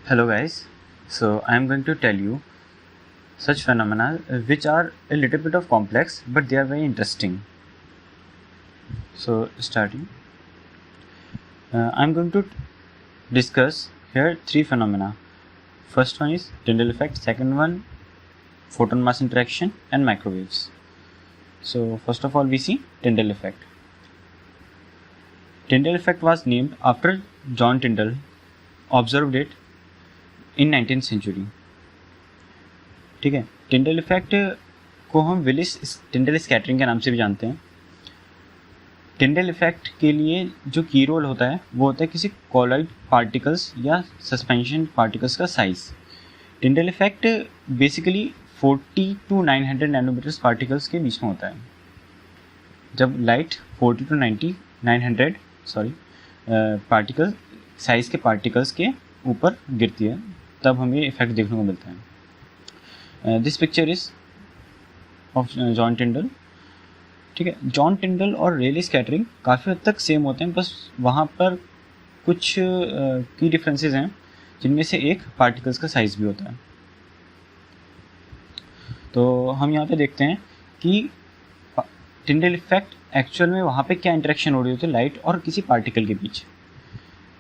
Hello guys, so I am going to tell you such phenomena which are a little bit of complex but they are very interesting. So starting, I am going to discuss here three phenomena. First one is Tyndall effect, second one photon mass interaction and microwaves. So first of all we see Tyndall effect. Tyndall effect was named after John Tyndall, observed it in 19th century. ठीक है, Tyndall effect को हम Willis टिंडल scattering के नाम से भी जानते हैं. टिंडल इफेक्ट के लिए जो की रोल होता है वो होता है किसी कॉलॉइड पार्टिकल्स या सस्पेंशन पार्टिकल्स का size. Tyndall effect basically 40 to 900 nanometres particles के बीच में होता है. जब लाइट 40 to 900 पार्टिकल साइज के पार्टिकल्स के ऊपर गिरती है तब हमें इफेक्ट देखने को मिलता है. This picture is of John टिंडल. ठीक है, जॉन टिंडल और रेले स्कैटरिंग काफ़ी हद तक सेम होते हैं, बस वहाँ पर कुछ की डिफरेंसेस हैं जिनमें से एक पार्टिकल्स का साइज़ भी होता है. तो हम यहाँ पे देखते हैं कि टिंडल इफेक्ट एक्चुअल में वहाँ पे क्या इंटरेक्शन हो रही होती है लाइट और किसी पार्टिकल के बीच.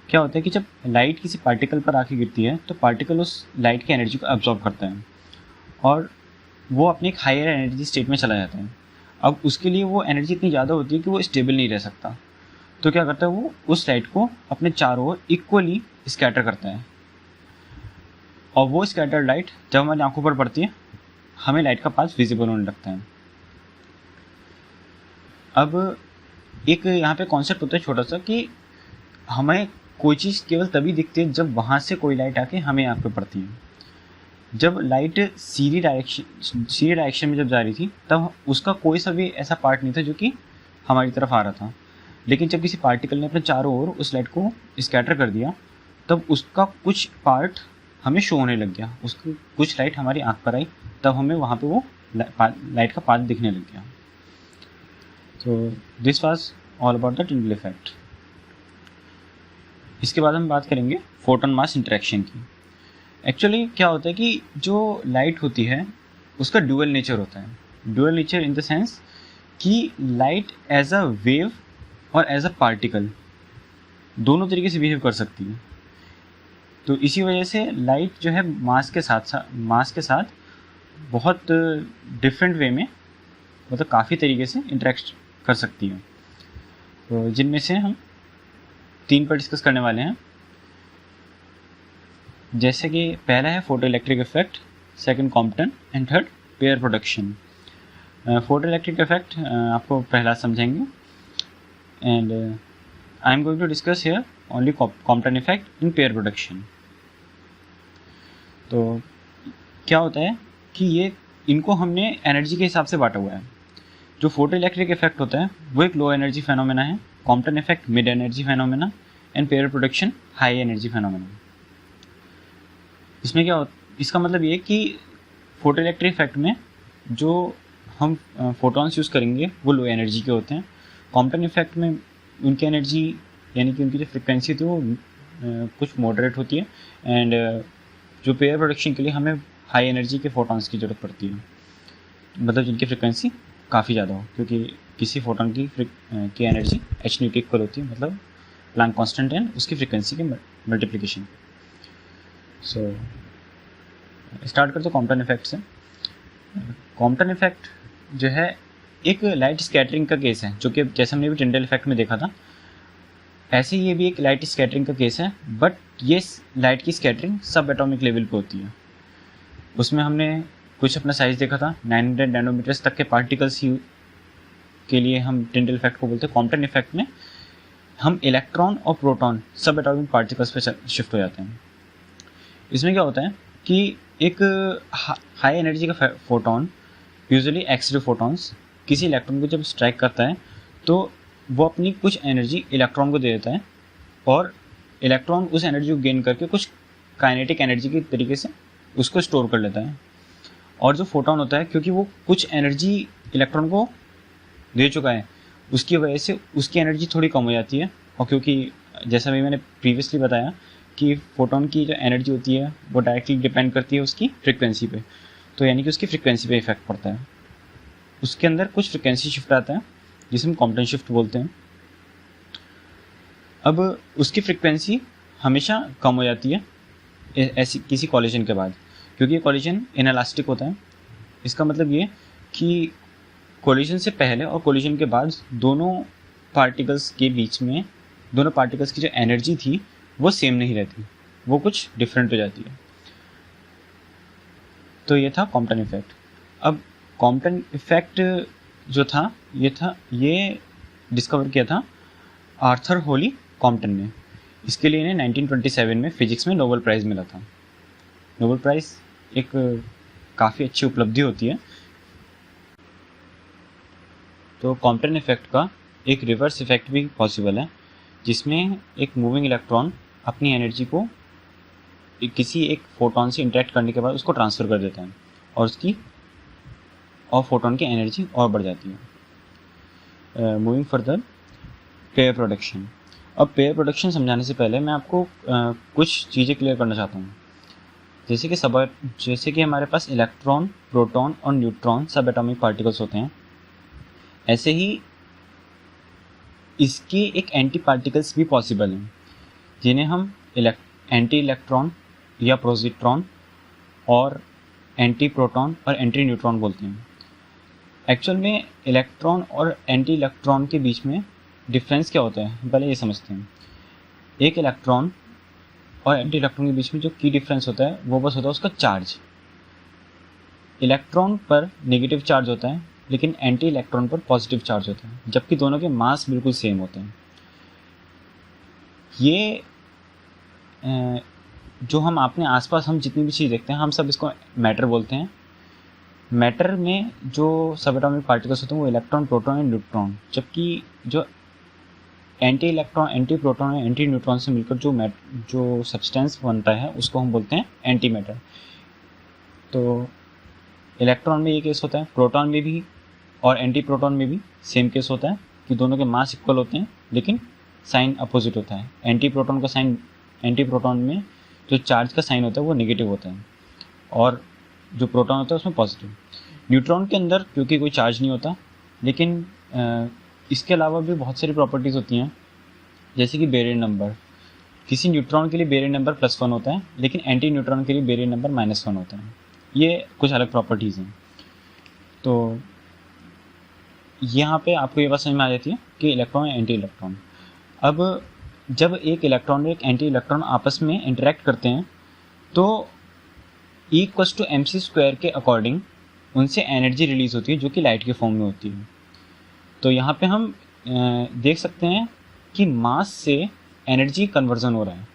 क्या होता है कि जब लाइट किसी पार्टिकल पर आके गिरती है तो पार्टिकल उस लाइट की एनर्जी को एब्जॉर्ब करता है और वो अपने एक हायर एनर्जी स्टेट में चला जाता है. अब उसके लिए वो एनर्जी इतनी ज़्यादा होती है कि वो स्टेबल नहीं रह सकता. तो क्या करता है, वो उस लाइट को अपने चारों ओर इक्वली स्कैटर करता है और वो स्कैटर्ड लाइट जब हमारी आंखों पर पड़ती है हमें लाइट का पाथ विजिबल होने लगता है. अब एक यहाँ पे कॉन्सेप्ट होता है छोटा सा कि हमें कोई चीज़ केवल तभी दिखती है जब वहाँ से कोई लाइट आके हमें आँख पे पड़ती है. जब लाइट सीधी डायरेक्शन में जब जा रही थी तब उसका कोई सा भी ऐसा पार्ट नहीं था जो कि हमारी तरफ आ रहा था. लेकिन जब किसी पार्टिकल ने अपने चारों ओर उस लाइट को स्कैटर कर दिया तब उसका कुछ पार्ट हमें शो होने लग गया. उसकी कुछ लाइट हमारी आँख पर आई तब हमें वहाँ पर वो लाइट का पाथ दिखने लग गया. तो this was all about the Tyndall effect. इसके बाद हम बात करेंगे फोटोन मास इंटरेक्शन की. एक्चुअली क्या होता है कि जो लाइट होती है उसका ड्यूअल नेचर होता है. Dual nature in the sense कि लाइट एज अ वेव और एज अ पार्टिकल दोनों तरीके से बिहेव कर सकती है. तो इसी वजह से लाइट जो है मास के साथ बहुत डिफरेंट वे में मतलब काफ़ी तरीके से इंटरेक्ट कर सकती है. तो जिनमें से हम 3 पर डिस्कस करने वाले हैं. जैसे कि पहला है photo electric effect, second Compton and third pair production. Photo electric effect आपको पहला समझेंगे and I am going to discuss here only Compton effect in pair production. तो क्या होता है कि ये इनको हमने एनर्जी के हिसाब से बांटा हुआ है. जो फोटो इलेक्ट्रिक इफेक्ट होता है वो एक लो एनर्जी फेनोमेना है, Compton effect mid energy phenomena and pair production high energy phenomena. इसमें क्या इसका मतलब ये कि फोटो इलेक्ट्रिक इफेक्ट में जो हम फोटॉन्स यूज़ करेंगे वो लो एनर्जी के होते हैं. कॉम्पटन इफेक्ट में उनकी एनर्जी यानी कि उनकी जो फ्रिक्वेंसी होती है वो कुछ मॉडरेट होती है एंड जो पेयर प्रोडक्शन के लिए हमें हाई एनर्जी के फोटॉन्स की ज़रूरत पड़ती है, मतलब जिनकी फ्रिक्वेंसी काफ़ी ज़्यादा हो, क्योंकि किसी फोटोन की एनर्जी h न्यू के इक्वल होती है, मतलब प्लैंक कांस्टेंट एंड उसकी फ्रिक्वेंसी के मल्टीप्लिकेशन. सो स्टार्ट करते कॉम्पटन इफेक्ट से. कॉम्पटन इफेक्ट जो है एक लाइट स्कैटरिंग का केस है, जो कि जैसे हमने भी टिंडल इफेक्ट में देखा था ऐसे ये भी एक लाइट स्कैटरिंग का केस है. बट ये लाइट की स्कैटरिंग सब एटॉमिक लेवल पे होती है. उसमें हमने कुछ अपना साइज़ देखा था 900 नैनोमीटर्स तक के पार्टिकल्स के लिए हम टिंडल इफेक्ट को बोलते हैं. कॉम्पटन इफेक्ट में हम इलेक्ट्रॉन और प्रोटॉन सब एटॉमिक पार्टिकल्स पे शिफ्ट हो जाते हैं. इसमें क्या होता है कि एक हाई एनर्जी का फोटोन, यूजुअली एक्स-रे फोटॉन्स, किसी इलेक्ट्रॉन को जब स्ट्राइक करता है तो वो अपनी कुछ एनर्जी इलेक्ट्रॉन को दे देता है और इलेक्ट्रॉन उस एनर्जी को गेन करके कुछ काइनेटिक एनर्जी के तरीके से उसको स्टोर कर लेता है. और जो फोटोन होता है क्योंकि वो कुछ एनर्जी इलेक्ट्रॉन को दे चुका है उसकी वजह से उसकी एनर्जी थोड़ी कम हो जाती है. और क्योंकि जैसा भी मैंने प्रीवियसली बताया कि फोटोन की जो एनर्जी होती है वो डायरेक्टली डिपेंड करती है उसकी फ्रिक्वेंसी पे, तो यानी कि उसकी फ्रिक्वेंसी पे इफेक्ट पड़ता है। उसके अंदर कुछ फ्रिक्वेंसी शिफ्ट आता है जिसे हम कॉम्पटन शिफ्ट बोलते हैं। अब उसकी फ्रिक्वेंसी हमेशा कम हो जाती है ऐसी किसी कॉलिजन के बाद, क्योंकि ये कॉलिजन इनएलास्टिक होता है। इसका मतलब ये कि कॉलिजन से पहले और कॉलिजन के बाद दोनों पार्टिकल्स के बीच में, दोनों पार्टिकल्स की जो एनर्जी थी वो सेम नहीं रहती, वो कुछ डिफरेंट हो जाती है। तो ये था कॉम्पटन इफेक्ट। अब कॉम्पटन इफेक्ट जो था ये डिस्कवर किया था आर्थर होली कॉम्पटन ने। इसके लिए इन्हें 1927 में फिजिक्स में नोबेल प्राइज़ मिला था। नोबेल प्राइज़ एक काफ़ी अच्छी उपलब्धि होती है। तो कॉम्पटन इफेक्ट का एक रिवर्स इफेक्ट भी पॉसिबल है, जिसमें एक मूविंग इलेक्ट्रॉन अपनी एनर्जी को किसी एक फोटोन से इंटरेक्ट करने के बाद उसको ट्रांसफ़र कर देता है और फोटोन की एनर्जी और बढ़ जाती है। Moving further, pair production. अब पेयर प्रोडक्शन समझाने से पहले मैं आपको कुछ चीज़ें क्लियर करना चाहता हूँ। जैसे कि हमारे पास इलेक्ट्रॉन, प्रोटॉन और न्यूट्रॉन सब एटॉमिक पार्टिकल्स होते हैं, ऐसे ही इसके एक एंटी पार्टिकल्स भी पॉसिबल हैं, जिन्हें हम एंटी इलेक्ट्रॉन या पॉजिट्रॉन और एंटी प्रोटॉन और एंटी न्यूट्रॉन बोलते हैं। एक्चुअल में इलेक्ट्रॉन और एंटी इलेक्ट्रॉन के बीच में डिफरेंस क्या होता है, पहले ये समझते हैं। एक इलेक्ट्रॉन और एंटी इलेक्ट्रॉन के बीच में जो की डिफरेंस होता है वो बस होता है उसका चार्ज। इलेक्ट्रॉन पर नेगेटिव चार्ज होता है, लेकिन एंटी इलेक्ट्रॉन पर पॉजिटिव चार्ज होता है, जबकि दोनों के मास बिल्कुल सेम होते हैं। ये जो हम अपने आसपास हम जितनी भी चीज़ देखते हैं, हम सब इसको मैटर बोलते हैं। मैटर में जो सब एटॉमिक पार्टिकल्स होते हैं वो इलेक्ट्रॉन, प्रोटॉन और न्यूट्रॉन, जबकि जो एंटी इलेक्ट्रॉन, एंटी प्रोटॉन और एंटी न्यूट्रॉन से मिलकर जो सब्सटेंस बनता है उसको हम बोलते हैं एंटी मैटर। तो इलेक्ट्रॉन में ये केस होता है, प्रोटॉन में भी और एंटी प्रोटॉन में भी सेम केस होता है कि दोनों के मास इक्वल होते हैं, लेकिन साइन अपोजिट होता है। एंटी प्रोटॉन का साइन, एंटी प्रोटॉन में जो चार्ज का साइन होता है वो नेगेटिव होता है और जो प्रोटॉन होता है उसमें पॉजिटिव। न्यूट्रॉन के अंदर क्योंकि कोई चार्ज नहीं होता, लेकिन इसके अलावा भी बहुत सारी प्रॉपर्टीज़ होती हैं, जैसे कि बेरियर नंबर। किसी न्यूट्रॉन के लिए बेरियर नंबर +1 होता है, लेकिन एंटी न्यूट्रॉन के लिए बेरियर नंबर -1 होता है। ये कुछ अलग प्रॉपर्टीज़ हैं। तो यहाँ पे आपको ये बात समझ में आ जाती है कि इलेक्ट्रॉन या एंटी इलेक्ट्रॉन। अब जब एक इलेक्ट्रॉन और एक एंटी इलेक्ट्रॉन आपस में इंटरेक्ट करते हैं तो E=mc² के अकॉर्डिंग उनसे एनर्जी रिलीज़ होती है, जो कि लाइट के फॉर्म में होती है। तो यहाँ पे हम देख सकते हैं कि मास से एनर्जी कन्वर्जन हो रहा है।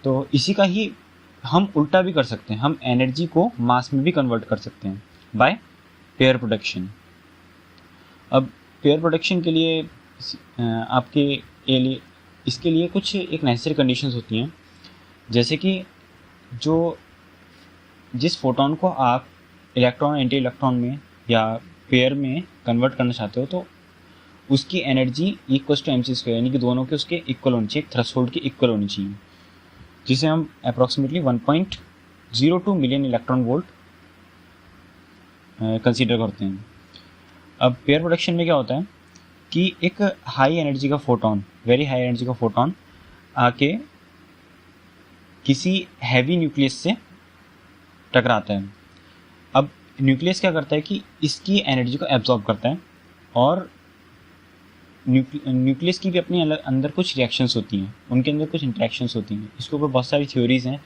तो इसी का ही हम उल्टा भी कर सकते हैं, हम एनर्जी को मास में भी कन्वर्ट कर सकते हैं बाय पेयर प्रोडक्शन। अब पेयर प्रोडक्शन के लिए इसके लिए कुछ एक नेसेसरी कंडीशंस होती हैं, जैसे कि जिस फोटोन को आप इलेक्ट्रॉन, एंटी इलेक्ट्रॉन में या पेयर में कन्वर्ट करना चाहते हो, तो उसकी एनर्जी E=mc², यानी कि दोनों के उसके इक्वल होनी चाहिए, थ्रेशोल्ड की इक्वल होनी चाहिए, जिसे हम approximately 1.02 million electron volt consider करते हैं। अब पेयर प्रोडक्शन में क्या होता है कि एक हाई एनर्जी का फोटोन, वेरी हाई एनर्जी का फोटोन आके किसी हैवी न्यूक्लियस से टकराता है। अब न्यूक्लियस क्या करता है कि इसकी एनर्जी को एब्जॉर्ब करता है, और न्यूक्लियस की भी अपने अंदर कुछ रिएक्शंस होती हैं, उनके अंदर कुछ इंटरेक्शंस होती हैं। इसके ऊपर बहुत सारी थ्योरीज हैं,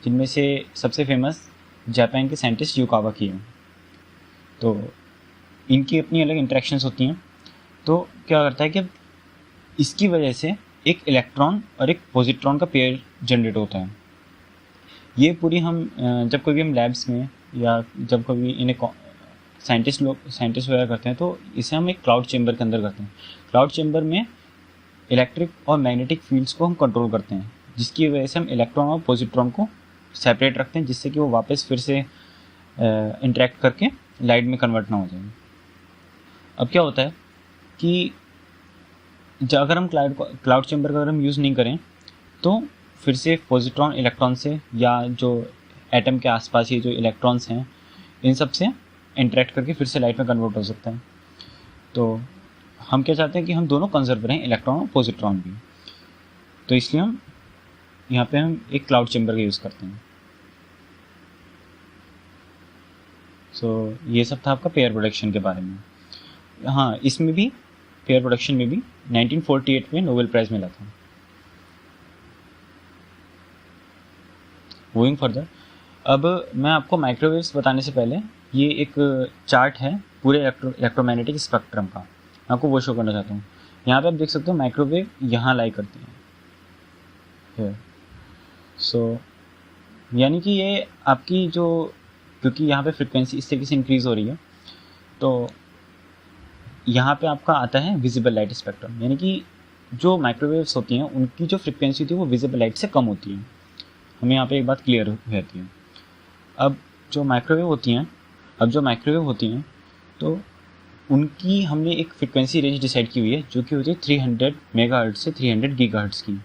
जिनमें से सबसे फेमस जापान के साइंटिस्ट युकावा की है। तो इनकी अपनी अलग इंटरेक्शंस होती हैं। तो क्या करता है कि इसकी वजह से एक इलेक्ट्रॉन और एक पॉजिट्रॉन का पेयर जनरेट होता है। ये पूरी हम जब कभी हम लैब्स में या जब कभी इन्हें साइंटिस्ट वगैरह करते हैं, तो इसे हम एक क्लाउड चेंबर के अंदर करते हैं। क्लाउड चेंबर में इलेक्ट्रिक और मैग्नेटिक फील्ड्स को हम कंट्रोल करते हैं, जिसकी वजह से हम इलेक्ट्रॉन और पॉजिट्रॉन को सेपरेट रखते हैं, जिससे कि वो वापस फिर से इंटरेक्ट करके लाइट में कन्वर्ट ना हो जाए। अब क्या होता है कि अगर हम क्लाउड चेंबर का अगर हम यूज़ नहीं करें, तो फिर से पॉजिट्रॉन इलेक्ट्रॉन से या जो एटम के आसपास ये जो इलेक्ट्रॉन्स हैं इन सब से इंटरेक्ट करके फिर से लाइट में कन्वर्ट हो सकता है। तो हम क्या चाहते हैं कि हम दोनों कंजर्व रहें, इलेक्ट्रॉन और पॉजिट्रॉन भी। तो इसलिए हम यहाँ पे हम एक क्लाउड चैम्बर का यूज़ करते हैं। सो ये सब था आपका पेयर प्रोडक्शन के बारे में। हाँ, इसमें भी पेयर प्रोडक्शन में भी 1948 में नोबेल प्राइज़ मिला था। मूविंग फर्दर, अब मैं आपको माइक्रोवेव्स बताने से पहले ये एक चार्ट है पूरे इलेक्ट्रोमैग्नेटिक स्पेक्ट्रम का, मैं आपको वो शो करना चाहता हूँ। यहाँ पे आप देख सकते हो माइक्रोवेव यहाँ लाई करती है। सो यानी कि ये आपकी जो, क्योंकि यहाँ पे फ्रिक्वेंसी इस तरीके से इंक्रीज़ हो रही है, तो यहाँ पे आपका आता है विजिबल लाइट स्पेक्ट्रम। यानी कि जो माइक्रोवेव्स होती हैं उनकी जो फ्रिक्वेंसी होती है वो विजिबल लाइट से कम होती है। हमें यहाँ पे एक बात क्लियर हो जाती है। अब जो माइक्रोवेव होती हैं तो उनकी हमने एक फ्रिक्वेंसी रेंज डिसाइड की हुई है जो कि होती है 300 मेगाहर्ट्ज से 300 गीगाहर्ट्ज की।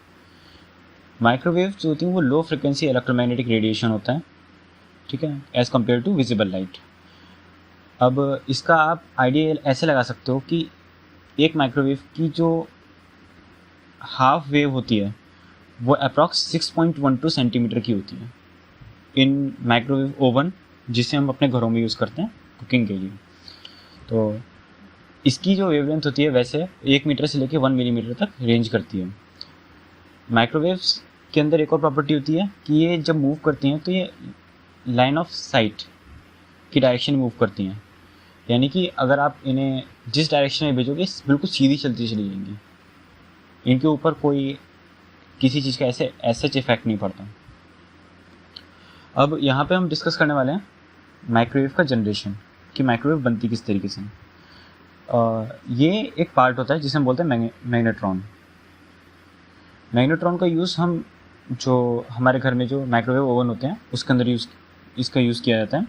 माइक्रोवेव जो होती हैं वो लो फ्रिक्वेंसी इलेक्ट्रोमैग्नेटिक रेडिएशन होता है, ठीक है, as compare to visible light. अब इसका आप आइडिया ऐसे लगा सकते हो कि एक माइक्रोवेव की जो हाफ वेव होती है वो अप्रॉक्स 6.12 सेंटीमीटर की होती है इन माइक्रोवेव ओवन, जिसे हम अपने घरों में यूज़ करते हैं कुकिंग के लिए। तो इसकी जो वेवलेंथ होती है वैसे 1 मीटर से लेकर 1 मिलीमीटर तक रेंज करती है। माइक्रोवेव्स के अंदर एक और प्रॉपर्टी होती है कि ये जब मूव करती हैं तो ये लाइन ऑफ साइट की डायरेक्शन में मूव करती हैं। यानी कि अगर आप इन्हें जिस डायरेक्शन में भेजोगे बिल्कुल सीधी चलती चली जाएंगी, इनके ऊपर कोई किसी चीज़ का ऐसे सच इफेक्ट नहीं पड़ता। अब यहाँ पे हम डिस्कस करने वाले हैं माइक्रोवेव का जनरेशन, कि माइक्रोवेव बनती किस तरीके से। ये एक पार्ट होता है जिसे हम बोलते हैं मैग्नेट्रॉन। मैग्नेट्रॉन का यूज़ हम जो हमारे घर में जो माइक्रोवेव ओवन होते हैं उसके अंदर इसका यूज़ किया जाता है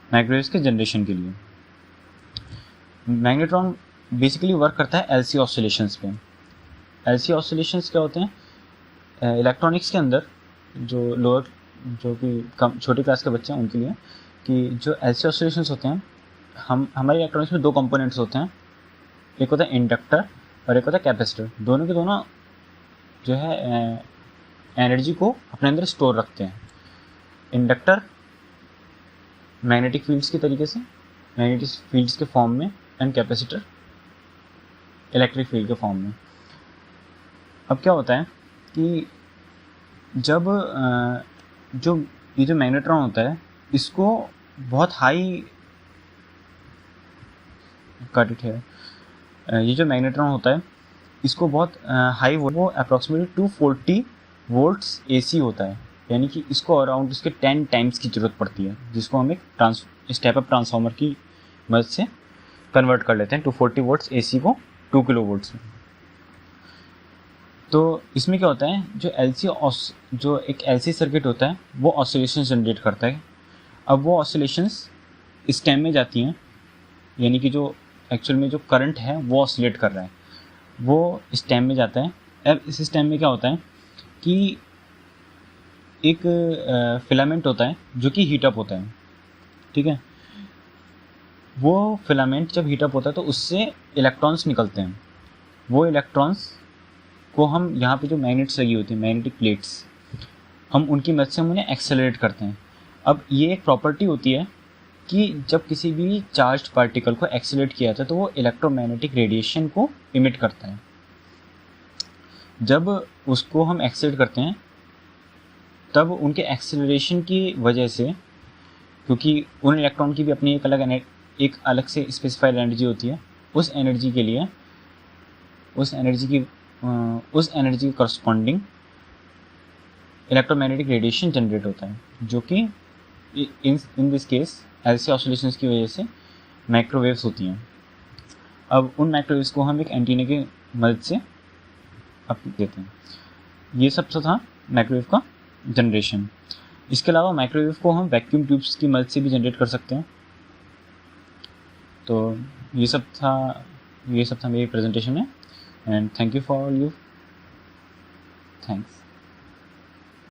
माइक्रोवेव्स के जनरेशन के लिए। मैग्नेट्रॉन बेसिकली वर्क करता है एलसी ऑसिलेशंस पे। एलसी ऑसिलेशंस क्या होते हैं? इलेक्ट्रॉनिक्स के अंदर जो कि छोटी क्लास के बच्चे हैं उनके लिए, कि जो एलसी ऑसिलेशंस होते हैं, हमारे इलेक्ट्रॉनिक्स में दो कंपोनेंट्स होते हैं, एक होता है इंडक्टर और एक होता है कैपेसिटर। दोनों के दोनों जो है एनर्जी को अपने अंदर स्टोर रखते हैं। इंडक्टर मैग्नेटिक फील्ड्स के तरीके से, मैग्नेटिक फील्ड्स के फॉर्म में, एंड कैपेसिटर इलेक्ट्रिक फील्ड के फॉर्म में। अब क्या होता है कि जब ये जो मैग्नेट्रॉन होता है इसको बहुत हाई ये जो मैग्नेट्रॉन होता है इसको बहुत हाई वो अप्रॉक्सीमेटली 240 वोल्ट्स AC होता है। यानी कि इसको अराउंड इसके 10 टाइम्स की ज़रूरत पड़ती है, जिसको हम एक स्टेप अप ट्रांसफार्मर की मदद से कन्वर्ट कर लेते हैं 240 वोल्ट्स AC को 2 किलो वोल्ट्स में। तो इसमें क्या होता है, जो एक LC सर्किट होता है वो ऑसिलेशंस जनरेट करता है। अब वो ऑसिलेशंस स्टेम में जाती हैं, यानी कि जो एक्चुअल में जो करंट है वो ऑसिलेट कर रहा है वो स्टेम में जाता है। अब इस स्टेम में क्या होता है कि एक फिलामेंट होता है जो कि हीटअप होता है, ठीक है। वो फिलामेंट जब हीटअप होता है तो उससे इलेक्ट्रॉन्स निकलते हैं। वो इलेक्ट्रॉन्स को हम यहाँ पे जो मैग्नेट्स लगी होती हैं, मैग्नेटिक प्लेट्स, हम उनकी मदद से हम उन्हें एक्सेलरेट करते हैं। अब ये एक प्रॉपर्टी होती है कि जब किसी भी चार्ज्ड पार्टिकल को एक्सेलरेट किया जाता है तो वो इलेक्ट्रोमैग्नेटिक रेडिएशन को इमिट करता है। जब उसको हम एक्सेलरेट करते हैं तब उनके एक्सेलरेशन की वजह से, क्योंकि उन इलेक्ट्रॉन की भी अपनी एक अलग से स्पेसिफाइड एनर्जी होती है, उस एनर्जी के करस्पॉन्डिंग इलेक्ट्रोमैग्नेटिक रेडिएशन जनरेट होता है, जो कि in this case LC oscillations की वजह से माइक्रोवेव्स होती हैं। अब उन माइक्रोवेव्स को हम एक एंटीना की मदद से देते हैं। ये सब तो था माइक्रोवेव का जनरेशन। इसके अलावा माइक्रोवेव को हम वैक्यूम ट्यूब्स की मदद से भी जनरेट कर सकते हैं। तो ये सब था मेरी प्रेजेंटेशन में, and thank you for you. Thanks.